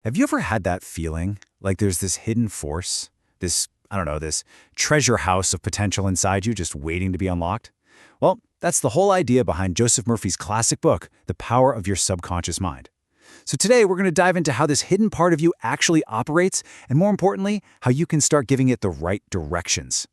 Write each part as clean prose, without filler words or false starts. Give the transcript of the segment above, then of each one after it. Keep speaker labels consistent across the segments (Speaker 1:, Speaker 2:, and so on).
Speaker 1: Have you ever had that feeling like there's this hidden force, I don't know, this treasure house of potential inside you just waiting to be unlocked? Well, that's the whole idea behind Joseph Murphy's classic book, The Power of Your Subconscious Mind. So today we're going to dive into how this hidden part of you actually operates, and more importantly, how you can start giving it the right directions.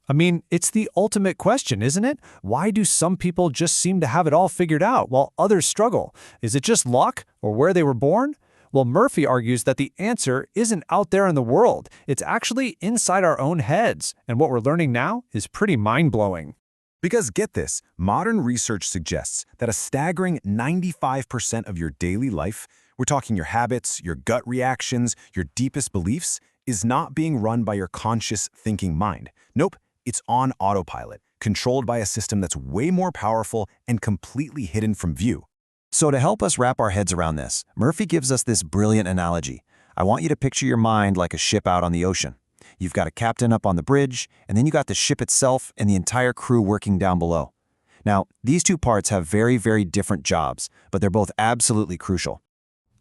Speaker 2: I mean, it's the ultimate question, isn't it? Why do some people just seem to have it all figured out while others struggle? Is it just luck or where they were born? Well, Murphy argues that the answer isn't out there in the world. It's actually inside our own heads. And what we're learning now is pretty mind-blowing.
Speaker 3: Because get this, modern research suggests that a staggering 95% of your daily life, we're talking your habits, your gut reactions, your deepest beliefs, is not being run by your conscious thinking mind. Nope, it's on autopilot, controlled by a system that's way more powerful and completely hidden from view.
Speaker 4: So to help us wrap our heads around this, Murphy gives us this brilliant analogy. I want you to picture your mind like a ship out on the ocean. You've got a captain up on the bridge, and then you got the ship itself and the entire crew working down below. Now, these two parts have very, very different jobs, but they're both absolutely crucial.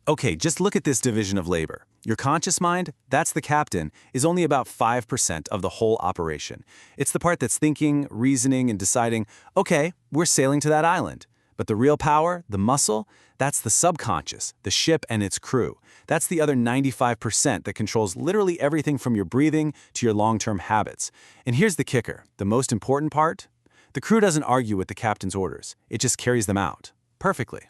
Speaker 1: Okay, just look at this division of labor. Your conscious mind, that's the captain, is only about 5% of the whole operation. It's the part that's thinking, reasoning, and deciding, okay, we're sailing to that island. But the real power, the muscle, that's the subconscious, the ship and its crew. That's the other 95% that controls literally everything from your breathing to your long-term habits. And here's the kicker, the most important part. The crew doesn't argue with the captain's orders. It just carries them out. Perfectly.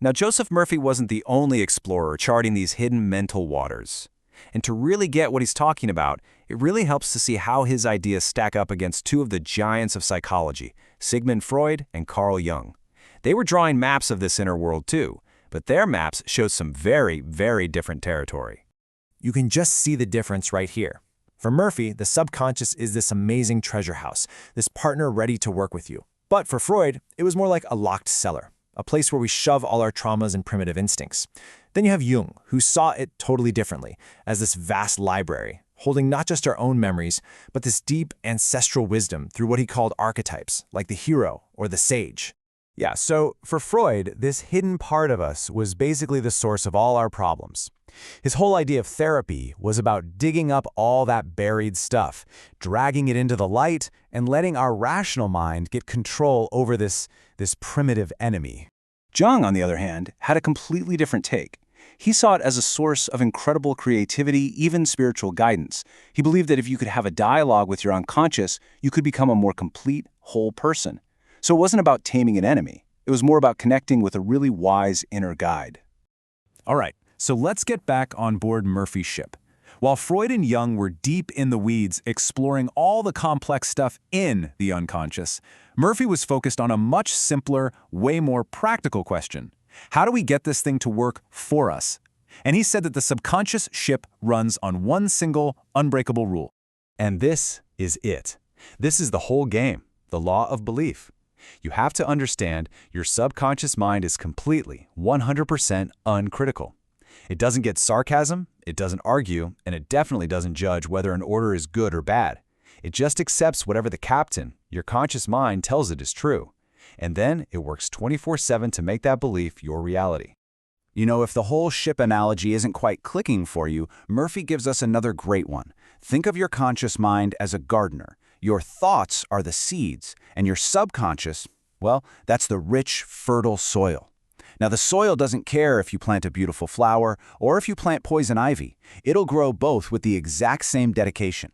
Speaker 4: Now, Joseph Murphy wasn't the only explorer charting these hidden mental waters. And to really get what he's talking about, it really helps to see how his ideas stack up against two of the giants of psychology, Sigmund Freud and Carl Jung. They were drawing maps of this inner world too, but their maps showed some very, very different territory.
Speaker 2: You can just see the difference right here. For Murphy, the subconscious is this amazing treasure house, this partner ready to work with you. But for Freud, it was more like a locked cellar, a place where we shove all our traumas and primitive instincts. Then you have Jung, who saw it totally differently, as this vast library, holding not just our own memories, but this deep ancestral wisdom through what he called archetypes, like the hero or the sage.
Speaker 5: Yeah, so for Freud, this hidden part of us was basically the source of all our problems. His whole idea of therapy was about digging up all that buried stuff, dragging it into the light, and letting our rational mind get control over this primitive enemy.
Speaker 4: Jung, on the other hand, had a completely different take. He saw it as a source of incredible creativity, even spiritual guidance. He believed that if you could have a dialogue with your unconscious, you could become a more complete, whole person. So it wasn't about taming an enemy. It was more about connecting with a really wise inner guide.
Speaker 3: All right, so let's get back on board Murphy's ship. While Freud and Jung were deep in the weeds exploring all the complex stuff in the unconscious, Murphy was focused on a much simpler, way more practical question. How do we get this thing to work for us? And he said that the subconscious ship runs on one single, unbreakable rule. And this is it. This is the whole game, the law of belief. You have to understand your subconscious mind is completely, 100% uncritical. It doesn't get sarcasm, it doesn't argue, and it definitely doesn't judge whether an order is good or bad. It just accepts whatever the captain, your conscious mind, tells it is true. And then it works 24/7 to make that belief your reality.
Speaker 1: You know, if the whole ship analogy isn't quite clicking for you, Murphy gives us another great one. Think of your conscious mind as a gardener. Your thoughts are the seeds, and your subconscious, well, that's the rich, fertile soil. Now, the soil doesn't care if you plant a beautiful flower or if you plant poison ivy. It'll grow both with the exact same dedication.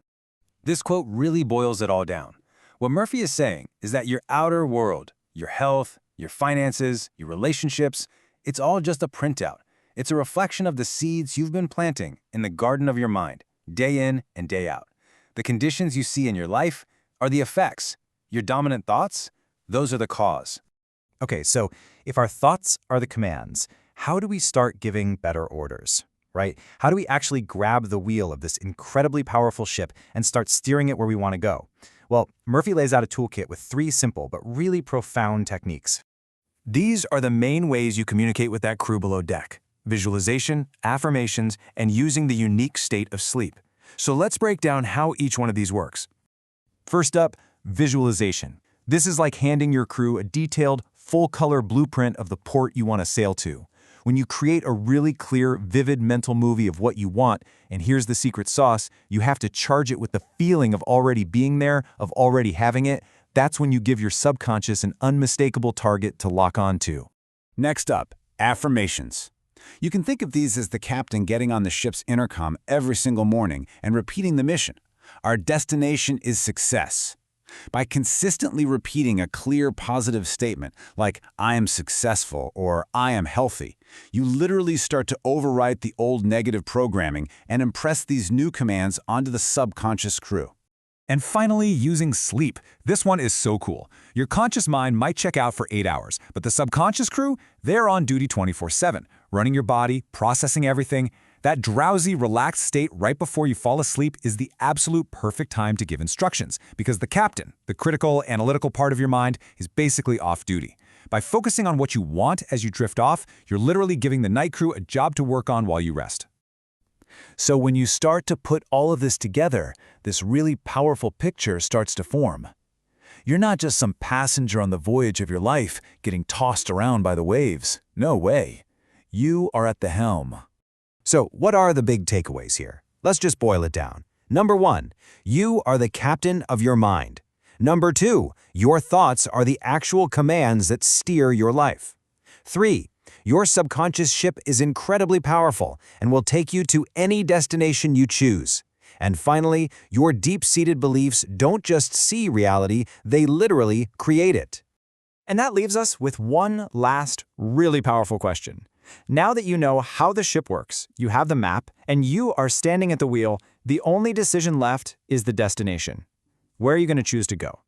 Speaker 5: This quote really boils it all down. What Murphy is saying is that your outer world, your health, your finances, your relationships, it's all just a printout. It's a reflection of the seeds you've been planting in the garden of your mind, day in and day out. The conditions you see in your life are the effects. Your dominant thoughts, those are the cause.
Speaker 2: Okay, so if our thoughts are the commands, how do we start giving better orders, right? How do we actually grab the wheel of this incredibly powerful ship and start steering it where we want to go? Well, Murphy lays out a toolkit with 3 simple but really profound techniques.
Speaker 5: These are the main ways you communicate with that crew below deck: visualization, affirmations, and using the unique state of sleep. So let's break down how each one of these works. First up, visualization. This is like handing your crew a detailed, full-color blueprint of the port you want to sail to.
Speaker 2: When you create a really clear, vivid mental movie of what you want, and here's the secret sauce, you have to charge it with the feeling of already being there, of already having it. That's when you give your subconscious an unmistakable target to lock on to.
Speaker 3: Next up, affirmations. You can think of these as the captain getting on the ship's intercom every single morning and repeating the mission. Our destination is success. By consistently repeating a clear, positive statement like, I am successful or I am healthy, you literally start to overwrite the old negative programming and impress these new commands onto the subconscious crew.
Speaker 5: And finally, using sleep. This one is so cool. Your conscious mind might check out for 8 hours, but the subconscious crew, they're on duty 24/7, running your body, processing everything. That drowsy, relaxed state right before you fall asleep is the absolute perfect time to give instructions, because the captain, the critical, analytical part of your mind, is basically off duty. By focusing on what you want as you drift off, you're literally giving the night crew a job to work on while you rest.
Speaker 2: So when you start to put all of this together, this really powerful picture starts to form. You're not just some passenger on the voyage of your life getting tossed around by the waves. No way. You are at the helm.
Speaker 4: So what are the big takeaways here? Let's just boil it down. Number 1, you are the captain of your mind. Number 2, your thoughts are the actual commands that steer your life. 3, your subconscious ship is incredibly powerful and will take you to any destination you choose. And finally, your deep-seated beliefs don't just see reality, they literally create it.
Speaker 2: And that leaves us with one last, really powerful question. Now that you know how the ship works, you have the map, and you are standing at the wheel, the only decision left is the destination. Where are you going to choose to go?